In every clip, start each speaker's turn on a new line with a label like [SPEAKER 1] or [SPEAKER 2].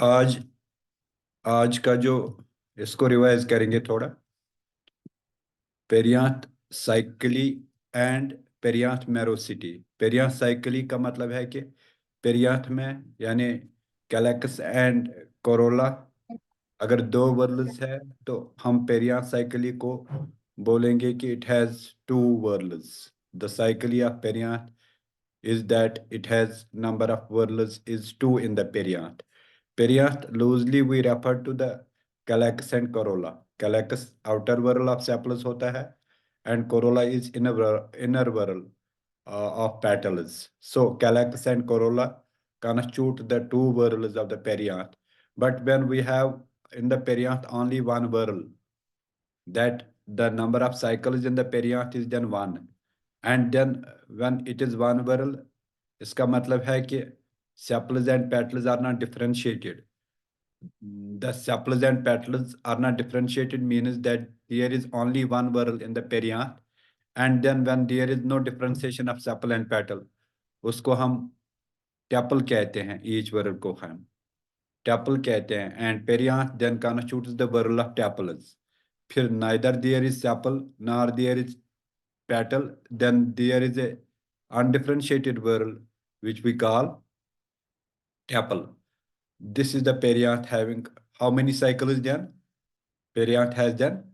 [SPEAKER 1] आज आज का जो इसको रिवाइज करेंगे थोड़ा। Perianth साइकिली and perianth merosity. Perianth cyclicity का मतलब है कि पेरियांथ में यानी कैलेक्स एंड कोरोला अगर दो वर्ल्स है तो हम पेरियांथ साइकिली को बोलेंगे कि it has two whorls. The cyclicity of perianth is that it has number of whorls is 2 in the perianth. Perianth loosely we refer to the calyx and corolla. Calyx outer whorl of sepals होता है and corolla is inner whorl of petals. So calyx and corolla constitute the two whorls of the perianth. But when we have in the perianth only one whorl, that the number of cycles in the perianth is then one. And then when it is one whorl, इसका मतलब है कि sepals and petals are not differentiated. The sepals and petals are not differentiated means that there is only one whorl in the perianth, and then when there is no differentiation of sepal and petal, उसको हम tepal कहते हैं, each whorl को हम tepal कहते हैं, and perianth then constitutes the whorl of tepals. फिर neither there is sepal nor there is petal, then there is a undifferentiated whorl which we call tepal. This is the perianth having how many cycles then? Perianth has then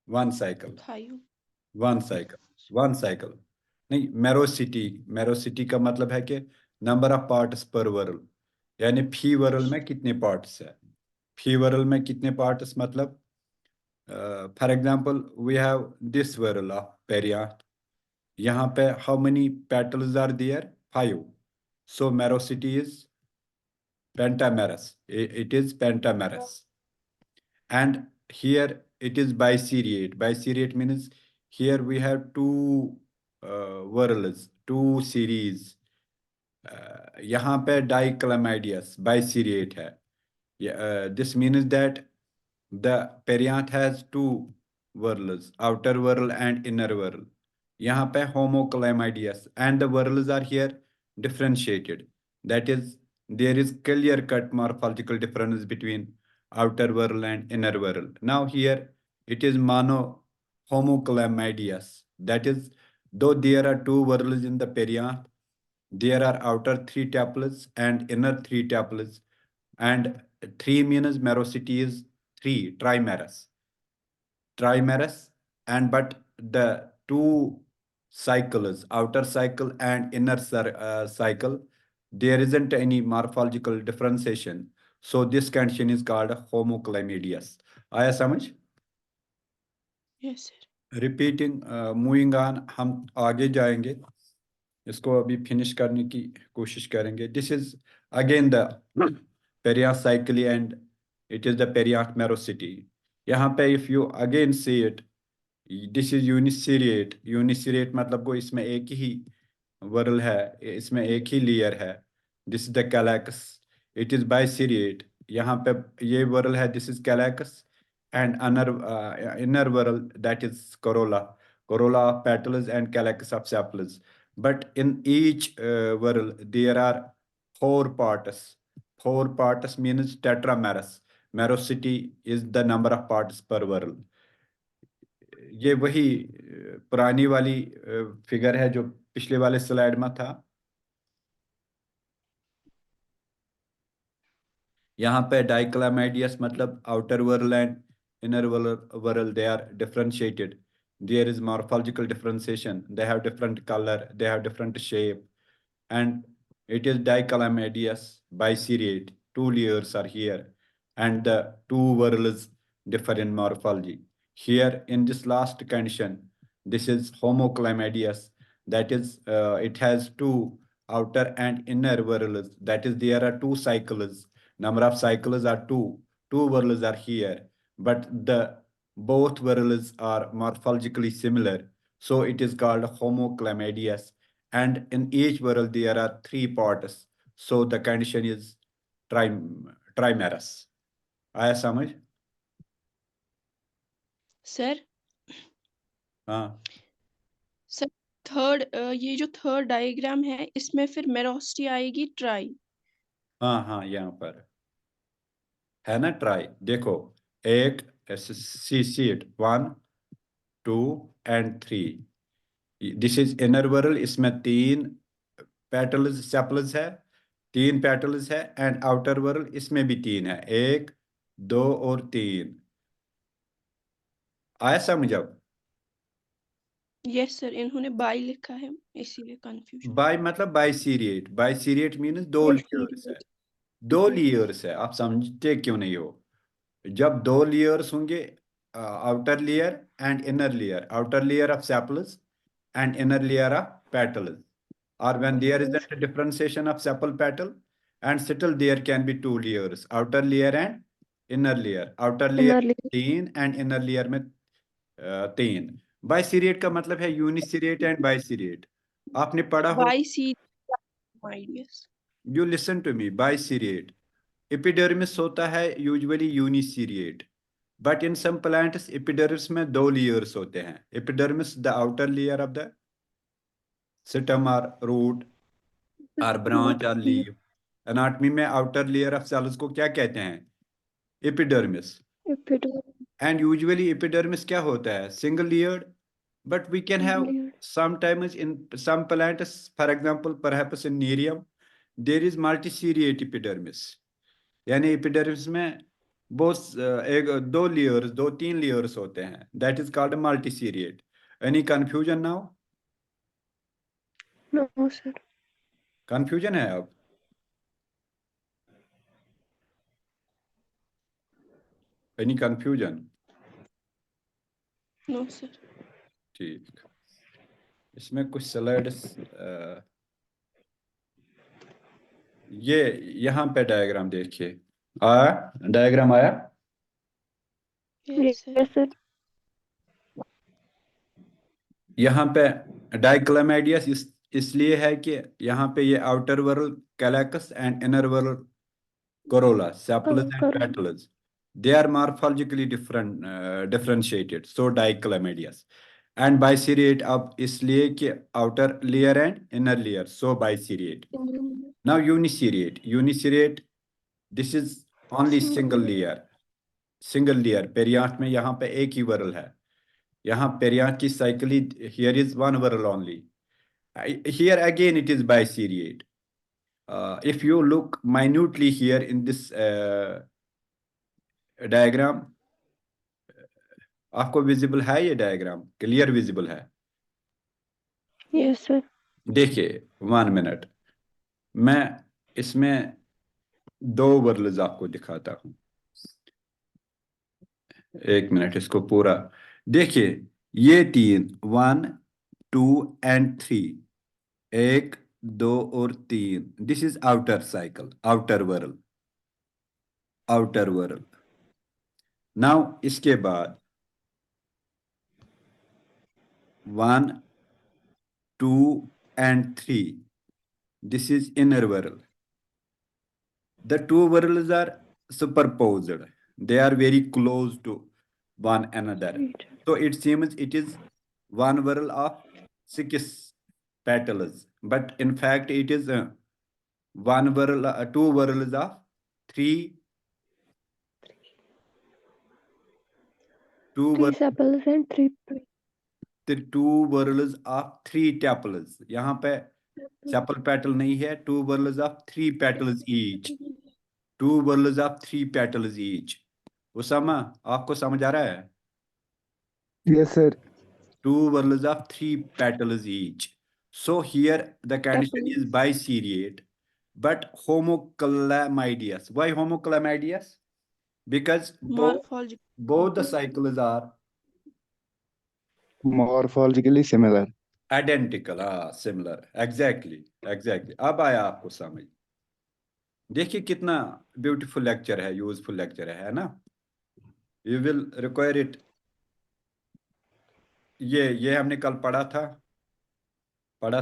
[SPEAKER 1] one cycle.
[SPEAKER 2] Five.
[SPEAKER 1] One cycle. One cycle. नहीं, मेरोसिटी का मतलब है कि number of parts पर whorl, यानी फी whorl में कितने parts है। फी वर्ल में कितने पार्ट्स मतलब for example we have this whorl of perianth, यहाँ पे how many petals are there? 5. So merosity is pentamerous. It is pentamerous. And here it is biseriate. Biseriate means here we have two whorls, two series. यहाँ पे diclamidius biseriate है. This means that the perianth has two whorls, outer whorl and inner whorl. यहाँ पे homoclamidius and the whorls are here differentiated. That is, there is clear cut morphological difference between outer whorl and inner whorl. Now here it is mono homoclamidius. That is, though there are two whorls in the perianth, there are outer three tuples and inner three tuples, and 3 means merosity is 3, trimerous, and but the two cycles, outer cycle and inner cycle, there isn't any morphological differentiation. So this condition is called homoclamidius. आया समझ?
[SPEAKER 2] Yes, sir.
[SPEAKER 1] Repeating moving on, हम आगे जाएंगे, इसको अभी finish करने की कोशिश करेंगे. This is again the perianth साइकिली and it is the perianth merosity. यहाँ पे if you again see it, this is uniseriate. Uniseriate मतलब को इसमें एक ही वर्ल है, इसमें एक ही लेयर है. This is the calyx. It is biseriate. यहाँ पे ये वर्ल है, this is calyx, and inner whorl, that is corolla of petals and calyx of sepals. But in each whorl there are four parts means tetramerous. merosity is the number of parts per whorl. ये वही पुरानी वाली figure है जो पिछले वाले slide में था. यहाँ पे डाइक्लामाइडियस मतलब outer whorl and inner whorl they are differentiated. There is morphological differentiation. They have different colour, they have different shape, and it is dichlamydious biseriate. Two layers are here, and the two whorls differ in morphology. Here, in this last condition, this is homoclamidious. That is, it has two outer and inner whorls. That is, there are two cycles. Number of cycles are two. Two whorls are here, but the both whorls are morphologically similar. So it is called homoclamidious, and in each whorl there are three parts. So the condition is trimerous. आया समझ?
[SPEAKER 2] Sir,
[SPEAKER 1] हाँ
[SPEAKER 2] sir third ये जो third diagram है इसमें फिर मेरोसिटी आएगी try.
[SPEAKER 1] हाँ हाँ, यहाँ पर है ना ट्राई। देखो, एक सी सीट, 1 2 and 3, this is inner whorl, इसमें 3 पेटल्स सेपल्स है, 3 पेटल्स है, एंड आउटर वर्ल इसमें भी 3 है, 1 2 और 3। आया समझ अब?
[SPEAKER 2] यस सर, इन्होंने बाई लिखा है इसीलिए कंफ्यूजन।
[SPEAKER 1] बाई मतलब बाइसीरिएट, बाइसीरिएट मीन्स दो
[SPEAKER 2] बाई
[SPEAKER 1] लेयर्स है,
[SPEAKER 2] सीरियल।
[SPEAKER 1] दो
[SPEAKER 2] यस।
[SPEAKER 1] लेयर्स है। आप समझते क्यों नहीं हो? जब दो लेयर्स होंगे, outer layer and inner layer, outer layer of sepals and inner layer of petals, or when there is a differentiation of sepal petal, and still there can be 2 layers, outer layer and inner layer, outer layer
[SPEAKER 2] inner लिखा।
[SPEAKER 1] 3 and inner layer में 3। बाइसीरिएट का मतलब है यूनिसीरिएट and बाइसीरिएट। आपने पढ़ा हो,
[SPEAKER 2] biserial. Yes.
[SPEAKER 1] You listen to me, biseriate epidermis होता है usually uniseriate, but in some plants epidermis में 2 लेयर्स होते हैं। Epidermis the outer layer of the stem और रूट और ब्रांच और लीफ। एनाटॉमी में आउटर लेयर ऑफ सेल्स को क्या कहते हैं? एपिडर्मिस। एंड यूजुअली एपिडर्मिस क्या होता है? Single layered, but we can have sometimes in some plants, for example perhaps in nerium, there is multiseriate epidermis, यानी एपिडर्मिस में बहुत एक दो लेयर्स, 2 3 लेयर्स होते हैं, that is called multiseriate. Any confusion now?
[SPEAKER 2] No sir.
[SPEAKER 1] Confusion है अब? Any confusion?
[SPEAKER 2] No sir.
[SPEAKER 1] ठीक, इसमें कुछ स्लाइड्स, ये यहाँ पे डायग्राम देखिए, आया? डायग्राम आया?
[SPEAKER 2] Yes sir.
[SPEAKER 1] यहाँ पे डाइक्लामेडियस इसलिए है कि यहाँ पे ये outer whorl calyx and inner whorl corolla, sepals and petals, they are morphologically differentiated, so dichlamydias, and biseriate अब इसलिए कि outer layer and inner layer, so biseriate। now uniseriate, this is only single layer, single layer पेरियाट में यहाँ पे एक ही whorl है। यहाँ पेरियाट की साइकिली, here is one whorl only, here again it is biseriate। if you look minutely here in this diagram, आपको विजिबल है ये डायग्राम? क्लियर विजिबल है?
[SPEAKER 2] Yes sir.
[SPEAKER 1] देखिए, 1 मिनट, मैं इसमें 2 वर्ल्स आपको दिखाता हूँ। 1 मिनट, इसको पूरा देखिए। ये 3, 1 2 एंड 3, 1 2 और 3, this is outer cycle, outer whorl, outer whorl. Now इसके बाद 1 2 and 3, this is inner whorl. The two worlds are superposed. They are very close to one another. So it seems it is one world of 6 petals, but in fact it is two worlds of three, two
[SPEAKER 2] Three
[SPEAKER 1] wor-
[SPEAKER 2] sepals and three
[SPEAKER 1] two worlds of 3 tuples. यहाँ पे sepal petal नहीं है, 2 worlds of 3 petals each, 2 worlds of 3 petals each। Usama, आपको समझ आ रहा है?
[SPEAKER 3] Yes, sir.
[SPEAKER 1] 2 worlds of 3 petals each. So here the condition is
[SPEAKER 2] tuples.
[SPEAKER 1] biseriate, but homochlamydious. Why homochlamydious? Because
[SPEAKER 2] Morphology.
[SPEAKER 1] both the cycles are
[SPEAKER 3] Morphologically similar.
[SPEAKER 1] identical, similar, exactly, exactly। अब आया आपको समझ? देखिए कितना ब्यूटीफुल लेक्चर है, useful lecture है ना? You will require it. ये हमने कल पढ़ा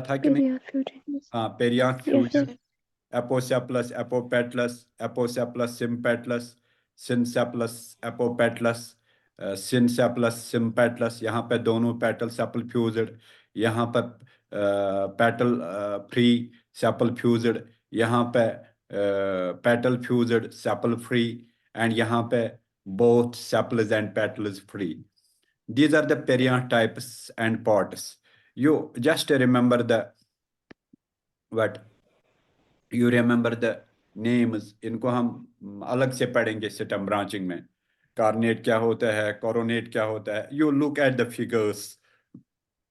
[SPEAKER 1] था कि नहीं?
[SPEAKER 2] Period fusion.
[SPEAKER 1] हाँ, पेरियान
[SPEAKER 2] Yes
[SPEAKER 1] फ्यूजन,
[SPEAKER 2] sir.
[SPEAKER 1] एपोसेप्लस एपोपेटलस, एपोसेप्लस सिम्पेटलस, सिनसेप्लस एपोपेटलस, सिनसेप्लस सिम्पेटलस। यहाँ पे दोनों पेटल सेपल फ्यूज्ड, यहाँ पर पेटल फ्री सेपल फ्यूज्ड, यहाँ पे petal fused sepal free, and यहाँ पे both sepals and petals free. These are the perianth types and pods. You just remember the what? You remember the names. इनको हम अलग से पढ़ेंगे स्टेम ब्रांचिंग में. कार्नेट क्या होता है, कोरोनेट क्या होता है. You look at the figures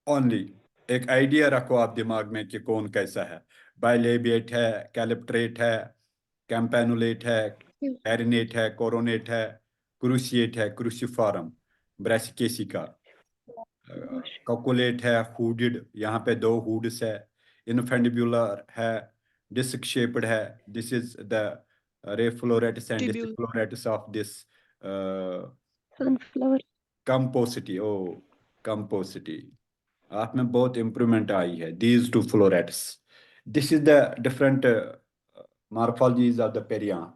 [SPEAKER 1] only. एक आइडिया रखो आप दिमाग में कि कौन कैसा है. बाइलेबिएट है, कैलिप्ट्रेट है, कैम्पैनुलेट है, एरिनेट है, कोरोनेट है, क्रूशिएट है, क्रूसिफॉरम, ब्रासिकेसिका, कॉकुलेट है, हुडेड, यहाँ पे दो हुड्स है, इनफेंडिबुलर है, डिस्क शेप्ड है. This is the ray florets and disc
[SPEAKER 2] Tibule.
[SPEAKER 1] Florets of this
[SPEAKER 3] sunflower,
[SPEAKER 1] Compositae. Oh Compositae, आप में बहुत इम्प्रूवमेंट आई है. These two florets. This is the different morphologies of the perianth.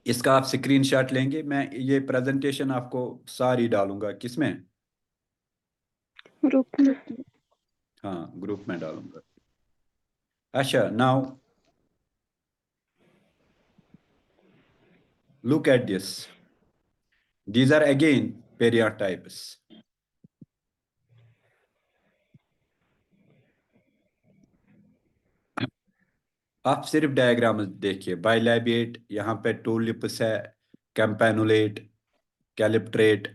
[SPEAKER 1] इसका आप स्क्रीनशॉट लेंगे. मैं ये प्रेजेंटेशन आपको सारी डालूंगा. किसमें?
[SPEAKER 3] group में.
[SPEAKER 1] हाँ, ग्रुप में डालूंगा. अच्छा, now look at this. These are again perianth types. आप सिर्फ डायग्राम देखिए. बाइलैबिएट, यहाँ पे टू लिप्स है, campanulate, calyptrate,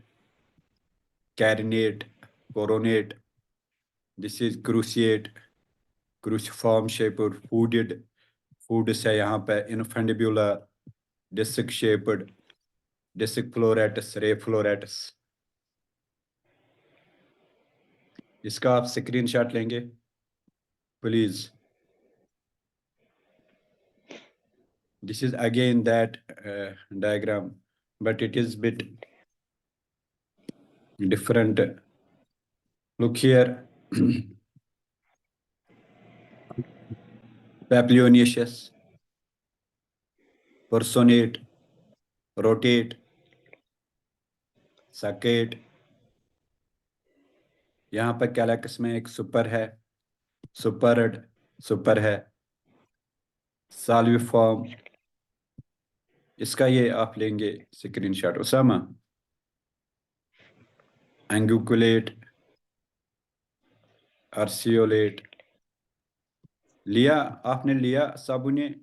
[SPEAKER 1] carinate, coronate. This is cruciate, cruciform shaped, hooded, hoods है यहाँ पे, infundibular, disc shaped, disc florets, ray florets. इसका आप स्क्रीनशॉट लेंगे please. This is again that diagram, but it is bit different. Look here. Papilionaceous, personate, rotate, saccate. यहाँ पर calyx में एक सुपर है, सुपरड, सुपर है, साल्विफॉर्म. इसका ये आप लेंगे स्क्रीनशॉट उसामा. एंगुकुलेट, अर्सियोलेट. लिया? आपने लिया साबू ने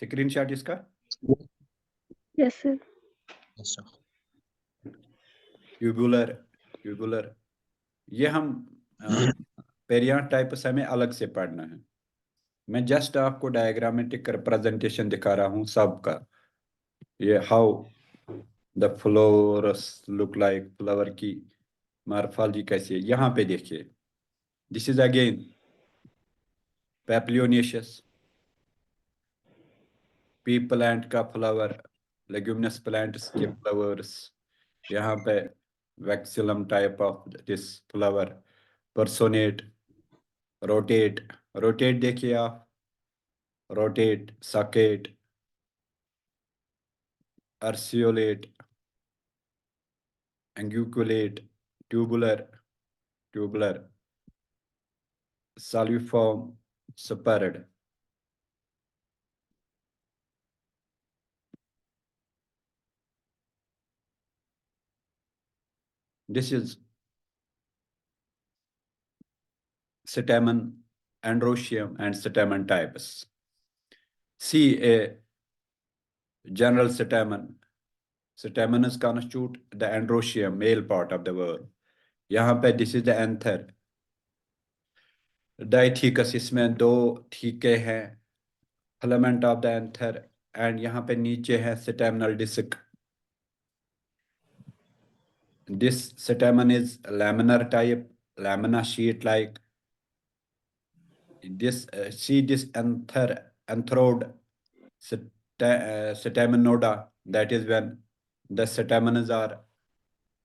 [SPEAKER 1] स्क्रीनशॉट इसका?
[SPEAKER 3] Yes, sir.
[SPEAKER 1] Tubular, tubular. ये हम पेरियांथ टाइप्स हमें अलग से पढ़ना है. मैं जस्ट आपको डायग्रामेटिक रिप्रेजेंटेशन दिखा रहा हूँ सबका. ये how the flowers look like, flower की मॉर्फोलॉजी कैसी है. यहाँ पे देखिए. This is again papilionaceous, pea plant का फ्लावर, लेग्यूमिनस प्लांट्स के फ्लावर्स. यहाँ पे vexillum type of this flower. Personate, rotate, rotate देखिए आप, rotate, saccate, urceolate, unguiculate, tubular, tubular, salverform, spurred. This is stamen, androecium, and stamen types. See a general stamen. Stamens constitute the androecium, male part of the world. यहाँ पे this is the anther. Diathecus, इसमें दो ठीके हैं, filament of the anther, and यहाँ पे नीचे है staminal disc. This stamen is laminar type, lamina sheet-like. This see this anthrode staminoda. That is when the stamens are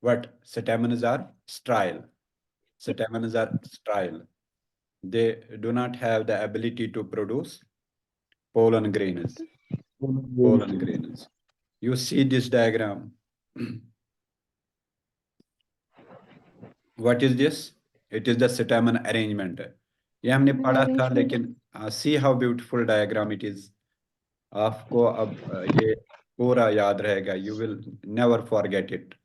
[SPEAKER 1] what? Stamens are sterile. Stamens are sterile. They do not have the ability to produce pollen grains. Pollen grains. You see this diagram. What is this? It is the stamen arrangement. ये हमने पढ़ा था, लेकिन see how beautiful diagram it is. आपको अब ये पूरा याद रहेगा, you will never forget it.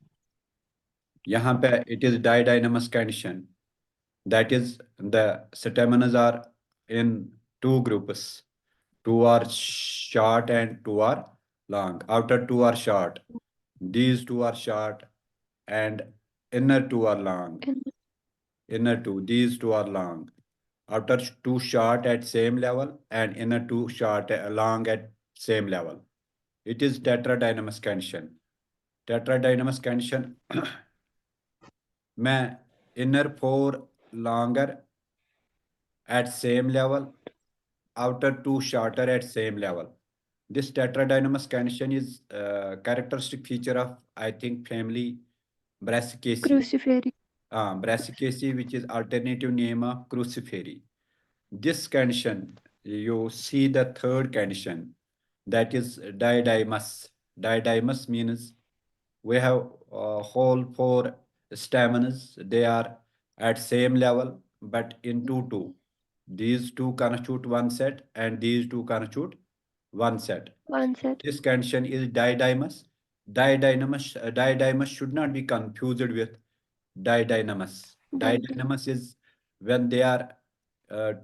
[SPEAKER 1] यहाँ पे it is didynamous condition, that is the stamens are in two groups, two are short and two are long. Outer two are short, these two are short, and inner two are long.
[SPEAKER 3] And
[SPEAKER 1] Inner two, these two are long. Outer two short at same level and inner two short long at same level. It is tetradynamous condition. Tetradynamous condition में inner four longer at same level, outer two shorter at same level. This tetradynamous condition is a characteristic feature of, I think, family Brassicaceae.
[SPEAKER 3] cruciferi.
[SPEAKER 1] Brassicaceae, which is alternative name of Cruciferi. This condition, you see the third condition, that is didymus. Didymus means we have whole four stamens. They are at same level, but in two. These two constitute one set, and these two constitute one set.
[SPEAKER 3] One set.
[SPEAKER 1] This condition is didymous. Didymous should not be confused with didynamous. Didynamous is when they are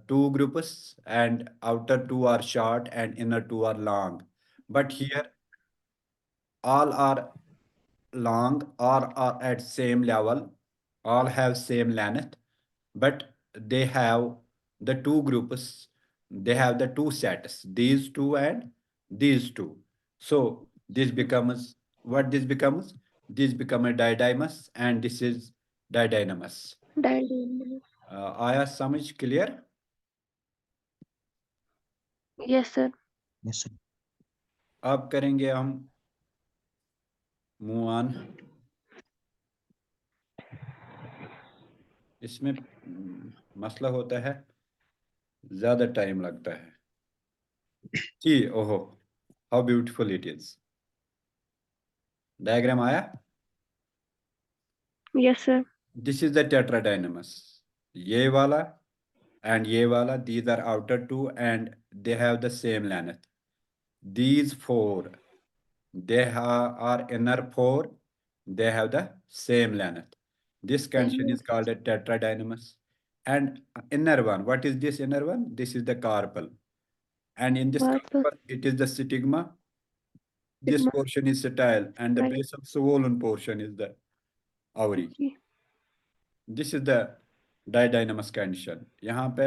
[SPEAKER 1] two groups and outer two are short and inner two are long. But here all are long, all are at same level, all have same length, but they have the two groups, they have the two sets, these two and these two. So this becomes what this becomes? This become a didymous and this is didynamous.
[SPEAKER 3] Diagonal.
[SPEAKER 1] आया समझ clear?
[SPEAKER 3] Yes, sir.
[SPEAKER 4] Yes, sir.
[SPEAKER 1] अब करेंगे हम move on. इसमें मसला होता है, ज्यादा टाइम लगता है कि ओहो how beautiful it is. Diagram आया?
[SPEAKER 3] Yes, sir.
[SPEAKER 1] This is the tetradynamous, ये वाला and ये वाला, these are outer two and they have the same length. These four, are inner four, they have the same length. This condition is called a tetradynamus. And inner one, what is this inner one? This is the carpel. And in this
[SPEAKER 3] Carpel.
[SPEAKER 1] carpel, it is the stigma. This
[SPEAKER 3] Stigma.
[SPEAKER 1] portion is setial, and the
[SPEAKER 3] Right.
[SPEAKER 1] base of swollen portion is the ovary.
[SPEAKER 3] Okay.
[SPEAKER 1] This is the didynamous condition. यहाँ पे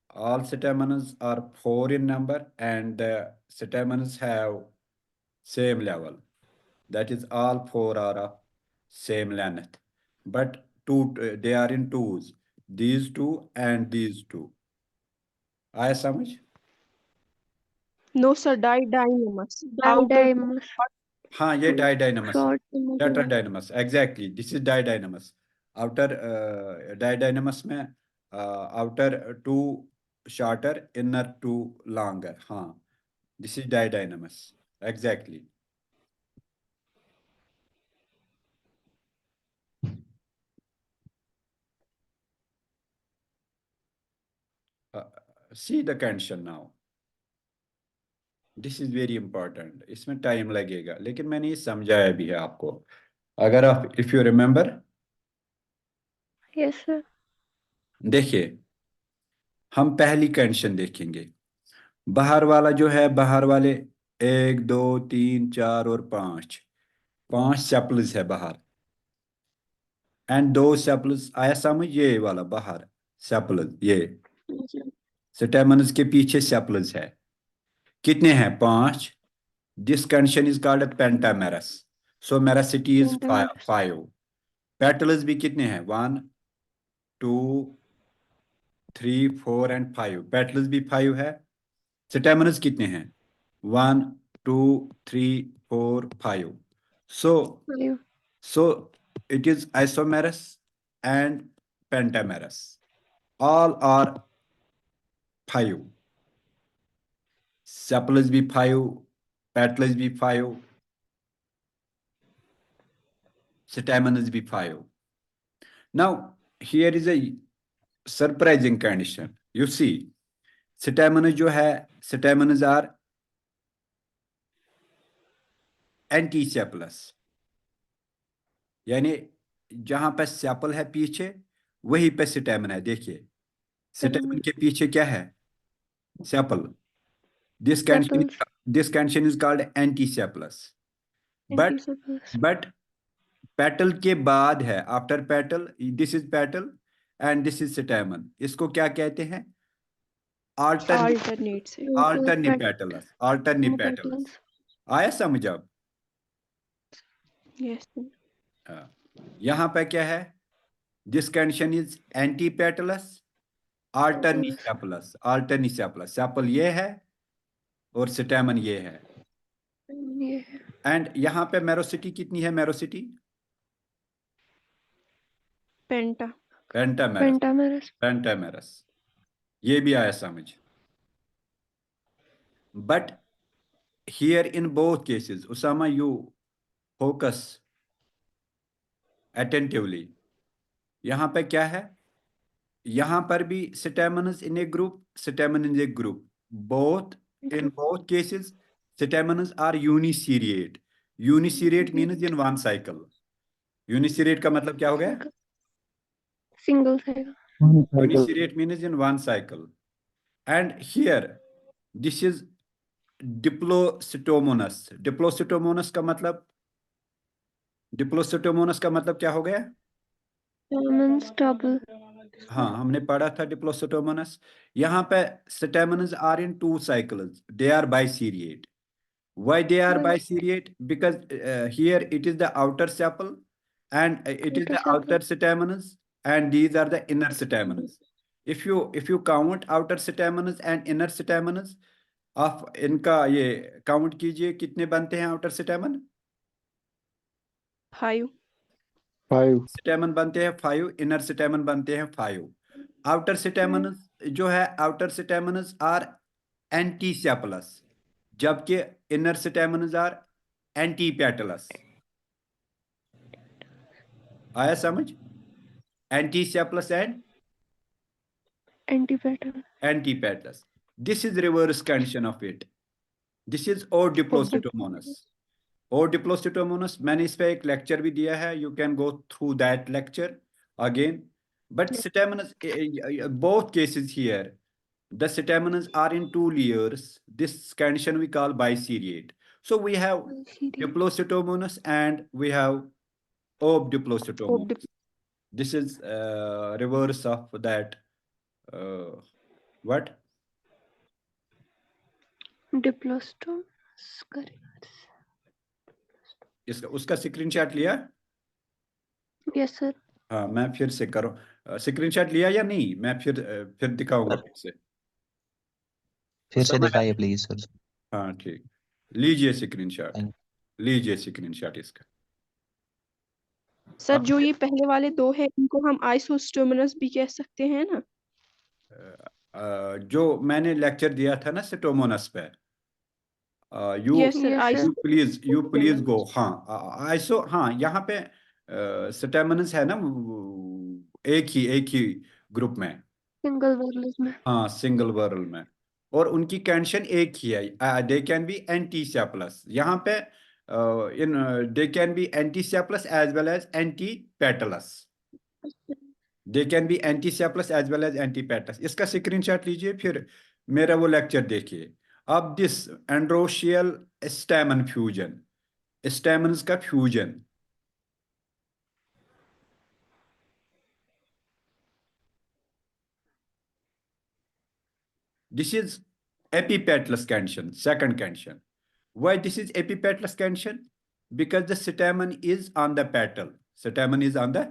[SPEAKER 1] all stamens are four in number and the stamens have same level. That is all four are of same length. But two, they are in twos. These two and these two. आया समझ?
[SPEAKER 2] No, sir, didynamous. Outer
[SPEAKER 3] Didymus.
[SPEAKER 1] हाँ ये डाइडाइनमस है,
[SPEAKER 3] Short. Middle.
[SPEAKER 1] Tetradynamous, exactly this is didynamous. Outer didynamous में outer two shorter inner two longer, हाँ this is didynamous exactly. See the condition now, this is very important. इसमें time लगेगा लेकिन मैंने ये समझाया भी है आपको, अगर आप if you remember.
[SPEAKER 3] Yes, sir.
[SPEAKER 1] देखिए हम पहली कंडीशन देखेंगे, बाहर वाला जो है, बाहर वाले एक दो तीन चार और पांच, पांच सेपल्स है बाहर एंड दो सेपल्स। आया समझ? ये वाला बाहर सेपल्स, ये
[SPEAKER 3] Yes, sir.
[SPEAKER 1] स्टेमन्स के पीछे सेपल्स है। कितने हैं? पांच। This condition is called pentamerous. So merosity is
[SPEAKER 3] Pentamerous.
[SPEAKER 1] Five. Petals भी कितने हैं? One two three four and five, petals भी फाइव है। स्टेमन्स कितने हैं? One two three four five. So
[SPEAKER 3] Five.
[SPEAKER 1] So it is isomerous and pentamerous. All are five. Sepals be five, petals be five, stamens be five. Now here is a surprising condition. You see, stamens जो है, stamens are एंटीसेपलस, यानी जहां पे sepal है पीछे वहीं पे स्टेमन है। देखिए स्टेमन के पीछे क्या है? Sepal. This condition
[SPEAKER 3] Sepals.
[SPEAKER 1] This condition is called antisepalous. But
[SPEAKER 3] Antisepals.
[SPEAKER 1] But petal के बाद है, after petal, this is petal and this is stamen. इसको क्या कहते हैं? आल्टरनी
[SPEAKER 2] alternate से।
[SPEAKER 1] आल्टरनिपेटलस, आल्टरनिपेटलस।
[SPEAKER 3] Petals.
[SPEAKER 1] आया समझ अब?
[SPEAKER 2] Yes sir.
[SPEAKER 1] हाँ। यहाँ पे क्या है? This condition is antipetalous,
[SPEAKER 3] Petals.
[SPEAKER 1] Alternisepalous. Alternisepalous sepal ये है और स्टेमन ये है।
[SPEAKER 3] ये
[SPEAKER 1] एंड यहाँ पे मेरोसिटी कितनी है? Merosity
[SPEAKER 2] penta.
[SPEAKER 1] Pentamerous.
[SPEAKER 3] pentamerous.
[SPEAKER 1] Pentamerous, ये भी आया समझ। But here in both cases, Usama you focus attentively. यहाँ पे क्या है? यहाँ पर भी stamens in a group, stamen in a group, both in both cases stamens are uniseriate. Uniseriate means in one cycle. Uniseriate का मतलब क्या हो गया?
[SPEAKER 3] Single cycle.
[SPEAKER 4] Cycle.
[SPEAKER 1] Uniseriate means in one cycle. And here, this is डिप्लोस्टोमोनस। डिप्लोस्टोमोनस का मतलब, डिप्लोस्टोमोनस का मतलब क्या हो गया?
[SPEAKER 3] Stamens double.
[SPEAKER 1] हाँ, हमने पढ़ा था डिप्लोस्टोमोनस। यहाँ पे stamens are in two cycles, they are biseriate. Why they are
[SPEAKER 3] By
[SPEAKER 1] biseriate? Because here it is the outer sepal and it is
[SPEAKER 3] outer
[SPEAKER 1] the outer
[SPEAKER 3] sepal.
[SPEAKER 1] staminus and these are the inner staminus. If you count outer staminus and inner staminus, आप इनका ये count कीजिए कितने बनते हैं outer स्टेमन?
[SPEAKER 2] 5।
[SPEAKER 4] 5.
[SPEAKER 1] स्टेमन बनते हैं 5, inner स्टेमन बनते हैं 5। आउटर स्टेमनस जो है, आउटर स्टेमनस आर एंटीसेपलस, जबकि इनर स्टेमनस आर एंटीपेटलस। आया समझ? Antisepalous and
[SPEAKER 3] Antipetal.
[SPEAKER 1] Antipetalous. This is reverse condition of it. This is obdiplostemonous. Obdiplostemonous, मैंने इस पे एक लेक्चर भी दिया है, you can go through that lecture again. But stamens, both cases here, the stamens are in two layers. This condition we call biseriate. So we have
[SPEAKER 3] Serial.
[SPEAKER 1] Diplocytomonas and we have
[SPEAKER 2] Obdip-
[SPEAKER 1] Obdiplocytomonas. This is reverse of that. What?
[SPEAKER 3] Diplostomes. Correct.
[SPEAKER 1] इसका उसका screenshot लिया?
[SPEAKER 3] Yes, sir.
[SPEAKER 1] हाँ, मैं फिर से करूँ। Screenshot लिया या नहीं? मैं फिर दिखाऊंगा फिर से।
[SPEAKER 5] फिर से
[SPEAKER 1] उसामा,
[SPEAKER 5] दिखाइए प्लीज सर।
[SPEAKER 1] हाँ ठीक, लीजिए स्क्रीनशॉट,
[SPEAKER 5] थैंक
[SPEAKER 1] लीजिए स्क्रीनशॉट इसका।
[SPEAKER 2] सर
[SPEAKER 1] अब
[SPEAKER 2] जो ये पहले वाले दो है इनको हम आइसोस्टोमनस भी कह सकते हैं ना?
[SPEAKER 1] जो मैंने लेक्चर दिया था ना स्टोमोनस पे, you
[SPEAKER 2] yes sir.
[SPEAKER 3] Yes, sir.
[SPEAKER 1] You please go. हाँ, आइसो, हाँ यहाँ पे स्टेमनस है ना, एक ही ग्रुप में।
[SPEAKER 3] Single vowels में.
[SPEAKER 1] हाँ, सिंगल वर्ल में, और उनकी कंडीशन एक ही है, दे कैन बी एंटीसेपलस। यहाँ पे in they can be antisepalous as well as antipetalous. They can be antisepalous as well as antipetalous. इसका स्क्रीनशॉट लीजिए, फिर मेरा वो लेक्चर देखिए। अब this androecial stamen fusion, stamens का fusion, this is epipetalous condition, second condition. Why this is epipetalous condition? Because the stamen is on the petal. Stamen is on the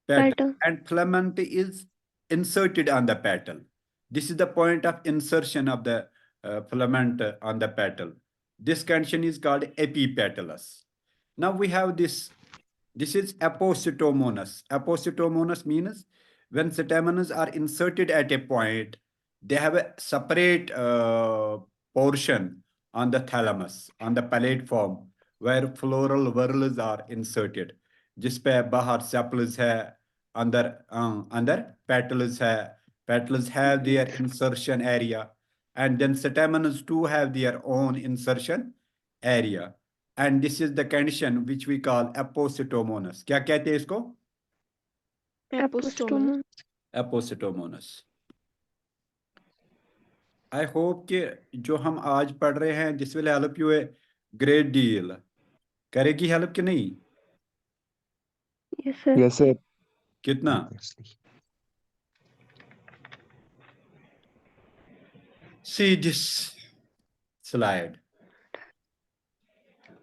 [SPEAKER 1] petal
[SPEAKER 3] Petal.
[SPEAKER 1] and filament is inserted on the petal. This is the point of insertion of the filament on the petal. This condition is called epipetalous. Now we have this. This is apocytomonous. Apocytomonous means when stamens are inserted at a point, they have a separate portion on the thalamus, on the palate form, where floral whorls are inserted. जिस पे बाहर sepals है, अंदर petals है. Petals have their insertion area, and then stamens too have their own insertion area. and this is the condition which we call apocytomonous. क्या कहते हैं इसको?
[SPEAKER 2] Apostomus.
[SPEAKER 3] Apostomus.
[SPEAKER 1] Apocytomonous. I hope कि जो हम आज पढ़ रहे हैं this will help you a great deal. करेगी हेल्प कि नहीं?
[SPEAKER 3] Yes, sir.
[SPEAKER 4] Yes, sir.
[SPEAKER 1] कितना?
[SPEAKER 5] Obviously.
[SPEAKER 1] See this slide.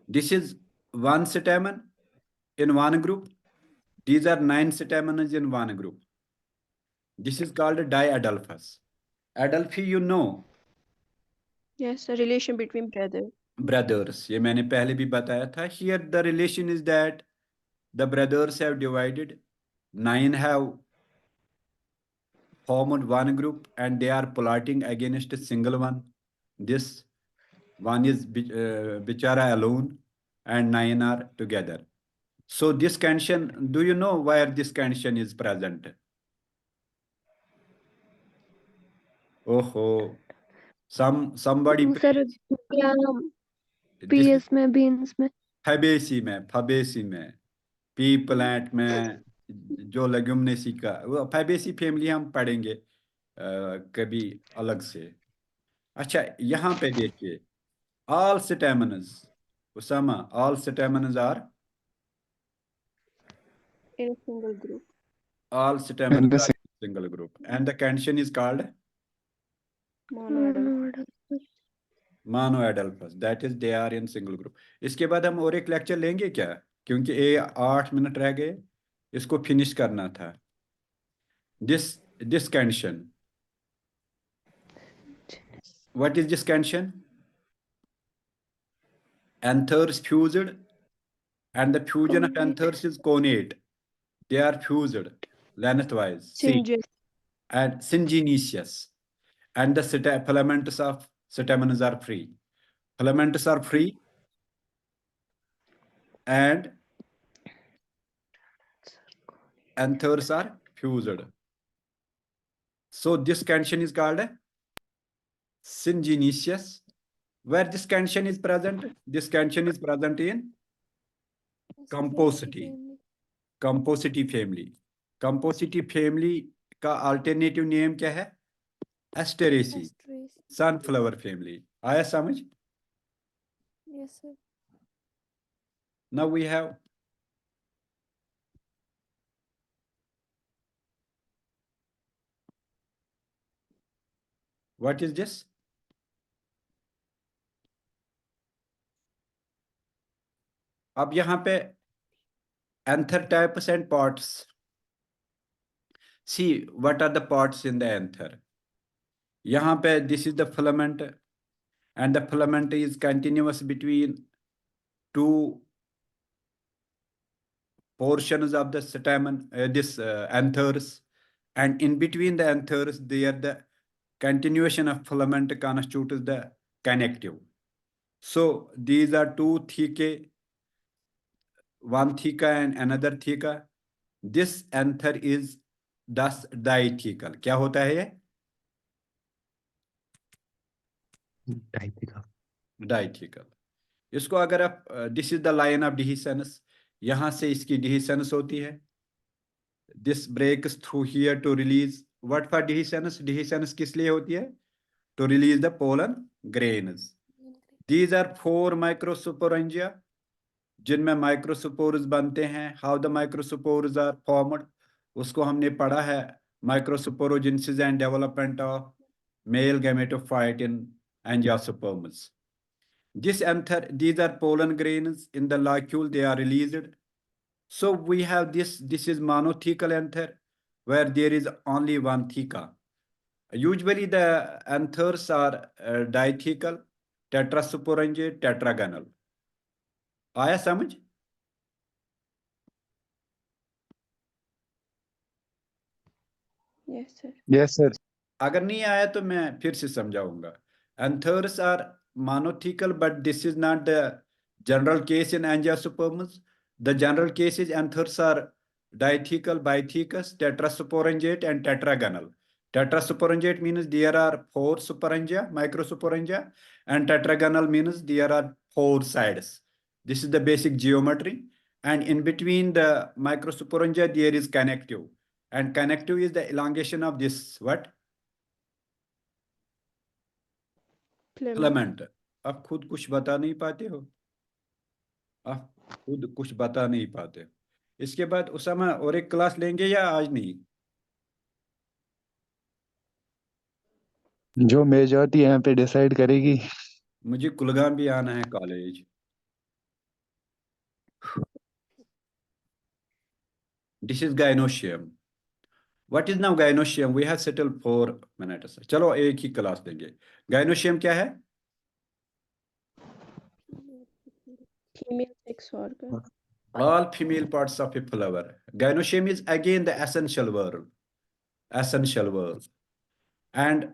[SPEAKER 1] This is one stamen in one group. These are 9 stamens in one group. This is called diadelphous. Adelphi, you know,
[SPEAKER 2] Yes, a relation between brother.
[SPEAKER 1] brothers. ये मैंने पहले भी बताया था. Here the relation is that the brothers have divided. 9 have formed one group and they are plotting against a single one. This one is bichara alone and 9 are together. So this condition, do you know where this condition is present? Oh, somebody
[SPEAKER 3] Sir, क्या
[SPEAKER 1] this
[SPEAKER 3] PS में beans में
[SPEAKER 1] फबेसी में P plant में जो Leguminosae का वो Fabaceae family हम पढ़ेंगे कभी अलग से. अच्छा यहाँ पे देखिए all stamens Usama all stamens are
[SPEAKER 2] In a single group.
[SPEAKER 1] all stamens
[SPEAKER 4] And the
[SPEAKER 1] are in single group and the condition is called
[SPEAKER 2] Monoidal.
[SPEAKER 1] monoadelphous that is they are in single group. इसके बाद हम और एक lecture लेंगे क्या क्योंकि ये 8 minute रह गए इसको फिनिश करना था. This condition, what is this condition? Anthers fused and the fusion of
[SPEAKER 3] Connate.
[SPEAKER 1] anthers is connate. They are fused lengthwise
[SPEAKER 2] Syngenous.
[SPEAKER 1] and syngenous and the filaments of stamens are free. Filaments are free and anthers are fused. So this condition is called syngenous. Where this condition is present? This condition is present in composite family. Composite family का alternative name क्या है? Asteraceae. Sunflower family. आया समझ?
[SPEAKER 3] Yes, sir.
[SPEAKER 1] Now we have what is this? अब यहाँ पे anther types and parts. See what are the parts in the anther. यहाँ पे this is the filament and the filament is continuous between two portions of the stamen, anthers, and in between the anthers there the continuation of filament constitutes the connective. So these are two thecae, one theca and another theca. This anther is thus dithecal. क्या होता है ये? Dithecal. इसको अगर आप this is the line of dehiscence, यहाँ से इसकी dehiscence होती है. This breaks through here to release what for dehiscence? Dehiscence किस लिए होती है? To release the pollen grains. These are 4 microsporangia जिनमें microspores बनते हैं. How the microspores are formed? उसको हमने पढ़ा है microsporogenesis and development of male gametophyte in angiosperms. This anther, these are pollen grains in the locule, they are released. So we have this is monothecal anther where there is only one theca. Usually the anthers are dithecal, tetrasporangiate, tetragonal. आया समझ?
[SPEAKER 2] Yes, sir.
[SPEAKER 4] Yes, sir.
[SPEAKER 1] अगर नहीं आया तो मैं फिर से समझाऊंगा. Anthers are monothecal, but this is not the general case in angiosperms. The general case is anthers are dithecal, bithecous, tetrasporangiate, and tetragonal. Tetrasporangiate means there are 4 sporangia, microsporangia, and tetragonal means there are 4 sides. This is the basic geometry. And in between the microsporangia, there is connective. And connective is the elongation of this, what? Filament. आप खुद कुछ बता नहीं पाते हो, आप खुद कुछ बता नहीं पाते। इसके बाद उसामा और एक क्लास लेंगे या आज नहीं?
[SPEAKER 4] जो मेजॉरिटी यहाँ पे डिसाइड करेगी।
[SPEAKER 1] मुझे कुलगाम भी आना है college. This is gynoecium. What is now gynoecium? We have settled 4 minutes. चलो एक ही क्लास लेंगे। gynoecium क्या है?
[SPEAKER 2] Female sex organ.
[SPEAKER 1] All female parts of a flower. Gynoecium is again the essential word. Essential word. And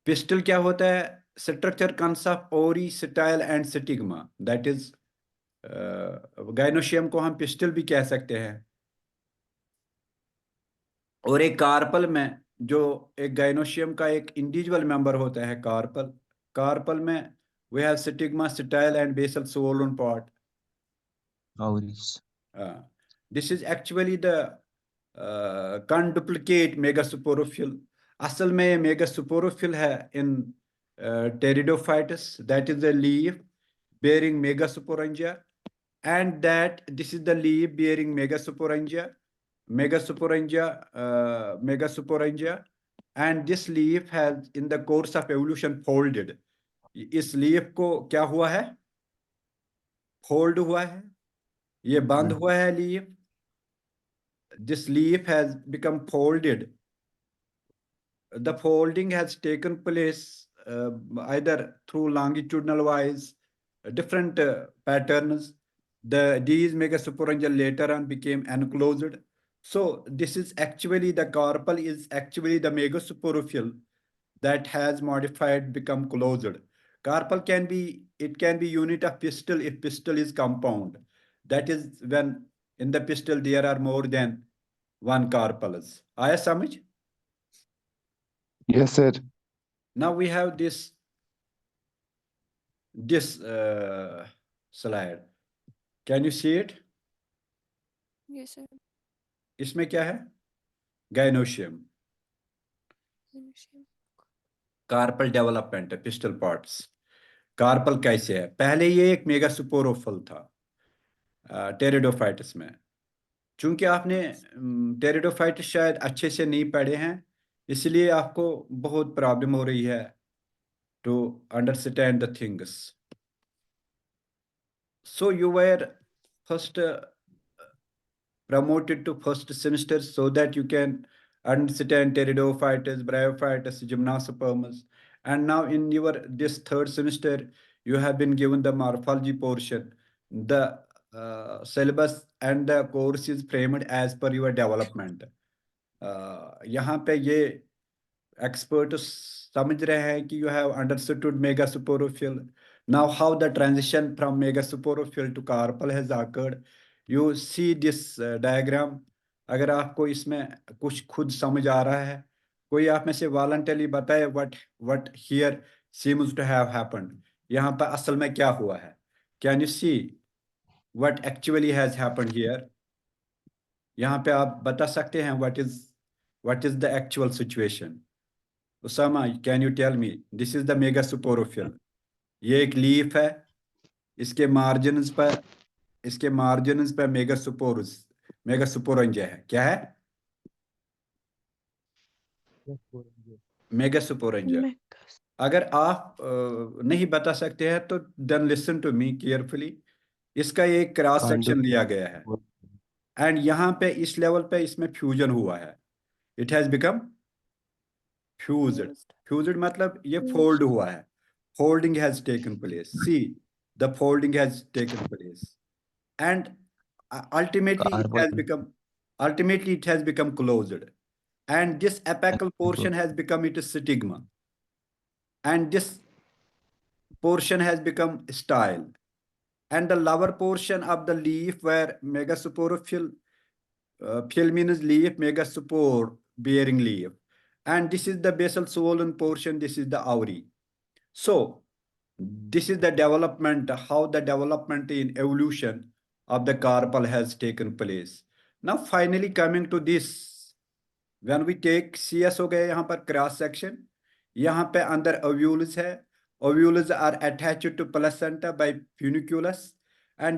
[SPEAKER 1] pistil क्या होता है? Structure consists of ovary, style and stigma. That is gynoecium को हम pistil भी कह सकते हैं। और एक कार्पल में जो एक गाइनोशियम का एक इंडिविजुअल मेंबर होता है, कार्पल, कार्पल में we have stigma, style and basal swollen part.
[SPEAKER 5] Ovaries.
[SPEAKER 1] This is actually the conduplicate megasporophyll. असल में ये megasporophyll है in pteridophytes, that is the leaf bearing megasporangia, and that this is the leaf bearing megasporangia, megasporangia, and this leaf has in the course of evolution folded. इस leaf को क्या हुआ है? Fold हुआ है, ये बंद हुआ है leaf. This leaf has become folded. The folding has taken place either through longitudinal wise, different patterns. These megasporangia later on became enclosed. So this is actually the carpel is actually the megasporophyll that has modified become closed. Carpel can be, it can be unit of pistil if pistil is compound. That is when in the pistil there are more than one carpels. आया समझ?
[SPEAKER 4] Yes, sir.
[SPEAKER 1] Now we have this slide. Can you see it?
[SPEAKER 3] Yes, sir.
[SPEAKER 1] इसमें क्या है? Gynoecium. Carpel development है, pistol parts. Carpel कैसे है? पहले ये एक मेगास्पोरोफल था टेरिडोफाइट्स में। चूंकि आपने टेरिडोफाइट्स शायद अच्छे से नहीं पढ़े हैं, इसलिए आपको बहुत प्रॉब्लम हो रही है to understand the things. So you were first promoted to first semester so that you can understand pteridophytes, bryophytes, gymnosperms. And now in your this third semester, you have been given the morphology portion. The syllabus and the course is framed as per your development. यहाँ पे ये experts समझ रहे हैं कि you have understood megasporophyll. Now how the transition from megasporophyll to carpel has occurred. You see this diagram. अगर आपको इसमें कुछ खुद समझ आ रहा है, कोई आप में से voluntarily बताए what here seems to have happened. यहाँ पर असल में क्या हुआ है? Can you see what actually has happened here? यहाँ पे आप बता सकते हैं what is the actual situation? Usama, can you tell me? This is the megasporophyll. ये एक लीफ है, इसके मार्जिनस पर मेगास्पोरेंजिया है। क्या है? मेगास्पोरेंजिया। अगर आप नहीं बता सकते हैं तो then listen to me carefully. इसका एक क्रॉस सेक्शन लिया गया है एंड यहाँ पे इस लेवल पे इसमें फ्यूजन हुआ है। इट हैज बिकम फ्यूज्ड मतलब ये फोल्ड हुआ है। Folding has taken place. See the folding has taken place and ultimately it has become closed, and this apical portion has become its stigma, and this portion has become style, and the lower portion of the leaf where megasporophyll phyll means leaf, megaspore bearing leaf, and this is the basal swollen portion, this is the ovary. So This is the development, how the development in evolution of the carpel has taken place. Now finally coming to this, when we take CS हो गए यहाँ पर cross section, यहाँ पे अंदर ovules है, ovules are attached to placenta by funiculus